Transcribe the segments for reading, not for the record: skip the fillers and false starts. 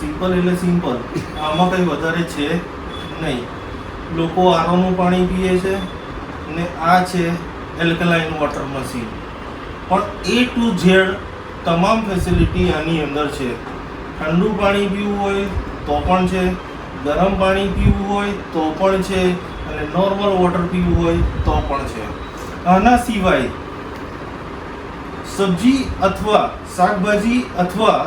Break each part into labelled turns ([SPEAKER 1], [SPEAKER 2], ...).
[SPEAKER 1] Simple એટલે simple, આમાં કંઈ વધારે છે નહીં. લોકો આરોનું પાણી પીએ છે ને આ છે એલ્કલાઇન વોટર મશીન. પણ A to Z તમામ ફેસિલિટી આની અંદર છે. ઠંડુ પાણી પીવું હોય તો પણ છે, ગરમ પાણી પીવું હોય તો પણ છે, અને નોર્મલ વોટર પીવું હોય તો પણ છે. આના સિવાય સબ્જી અથવા શાકભાજી અથવા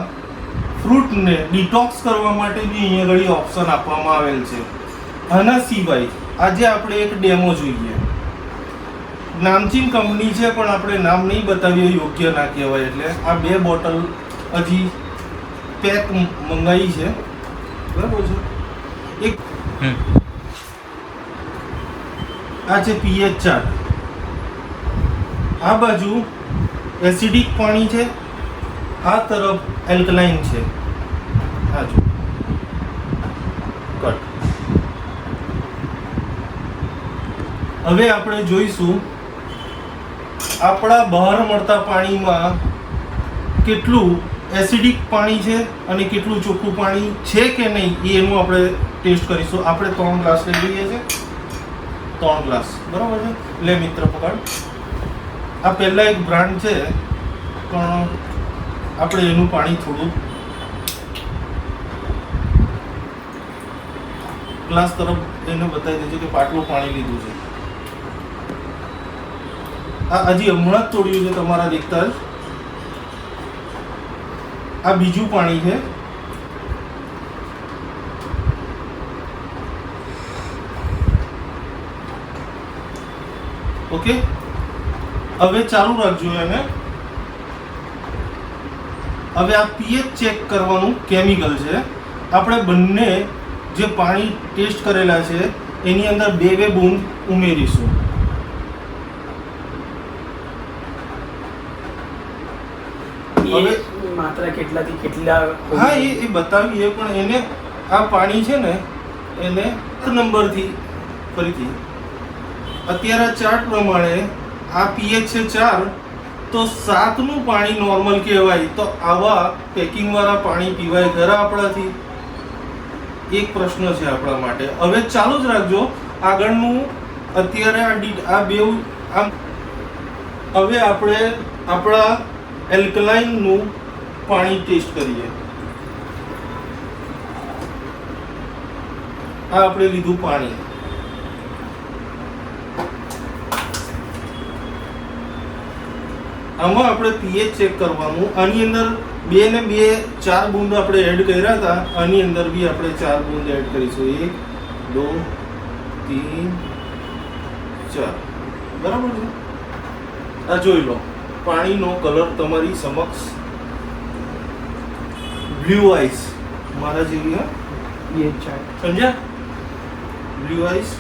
[SPEAKER 1] ફ્રૂટને ડિટોક્સ કરવા માટે બી અહીંયા ઘણી ઓપ્શન આપવામાં આવેલ છે. આના સિવાય આજે આપણે એક ડેમો જોઈએ. નામચીન કંપની છે પણ આપણે નામ નહીં બતાવીએ, યોગ્ય ના કહેવાય. એટલે આ 2 બોટલ હજી પેક મંગાવી છે, બરાબર છે. એક આ છે pH ચાર્ટ. આ બાજુ એસિડિક પાણી છે, આ તરફ એલ્કલાઇન છે. આ જો કટ. હવે આપણે જોઈશું આપણા બહાર મળતા પાણીમાં કેટલું એસિડિક પાણી છે અને કેટલું ચોખ્ખું પાણી છે કે નહીં, એનું આપણે ટેસ્ટ કરીશું. આપણે 3 ગ્લાસ લઈ લઈએ છીએ. 3 ગ્લાસ, બરાબર છે. લે મિત્ર પકડ. આ પહેલા એક બ્રાન્ડ છે પણ આપણે એનું પાણી થોડું ગ્લાસ તરફ એને બતાવી દેજો કે પાટલું પાણી લીધું છે. આ હજી હમણાં જ તોડ્યું છે તમારા દેખતા જ. આ બીજું પાણી છે. ઓકે, હવે ચાલુ રાખજો એને. હવે આ pH ચેક કરવાનું કેમિકલ છે. આપણે બંને જે પાણી ટેસ્ટ કરેલા છે એની અંદર 2 બૂંદ ઉમેરીશું.
[SPEAKER 2] હવે માત્રા કેટલાથી કેટલા?
[SPEAKER 1] હા, એ બતાવીએ, પણ એને આ પાણી છે ને એને નંબરથી ફરીથી અત્યારે ચાર્ટ પ્રમાણે આ pH છે 4, તો 7નું પાણી નોર્મલ કહેવાય. તો આવા પેકિંગ વાળા પાણી પીવાય ખરા આપણાથી? એક પ્રશ્ન છે આપણા માટે. હવે ચાલુ જ રાખજો આગળનું. અત્યારે આ બેઉ આમ. હવે આપણે આપણા એલ્કલાઇનનું પાણી ટેસ્ટ કરીએ. આ આપણે લીધું પાણી. આમાં આપણે pH ચેક કરવાનું. આની અંદર 2 ને 2 4 બૂંદ આપણે એડ કર્યા હતા. આની અંદર બી આપણે 4 બૂંદ એડ કરીશું. 1 2 3 4, બરાબર છે. આ જોઈ લો, પાણીનો કલર તમારી સમક્ષ બ્લુ આઈસ મારા જેવી. હા,
[SPEAKER 2] pH ચાર્ટ
[SPEAKER 1] સમજ્યા? બ્લુ આઈસ.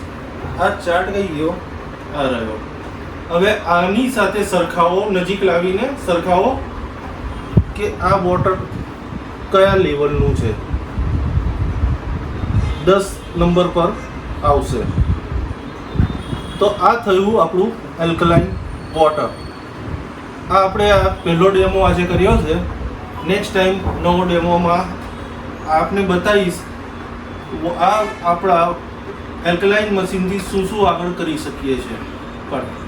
[SPEAKER 1] આ ચાર્ટ કઈ ગયો? આ રહ્યો. હવે આની સાથે સરખાવો, નજીક લાવીને સરખાવો કે આ વોટર કયા લેવલનું છે. 10 નંબર પર આવશે. તો આ થયું આપણું એલ્કલાઇન વોટર. આ આપણે આ પહેલો ડેમો આજે કર્યો છે. નેક્સ્ટ ટાઈમ નવો ડેમોમાં આપને બતાવીશ આ આપણા એલ્કલાઇન મશીનથી શું આગળ કરી શકીએ છીએ. પણ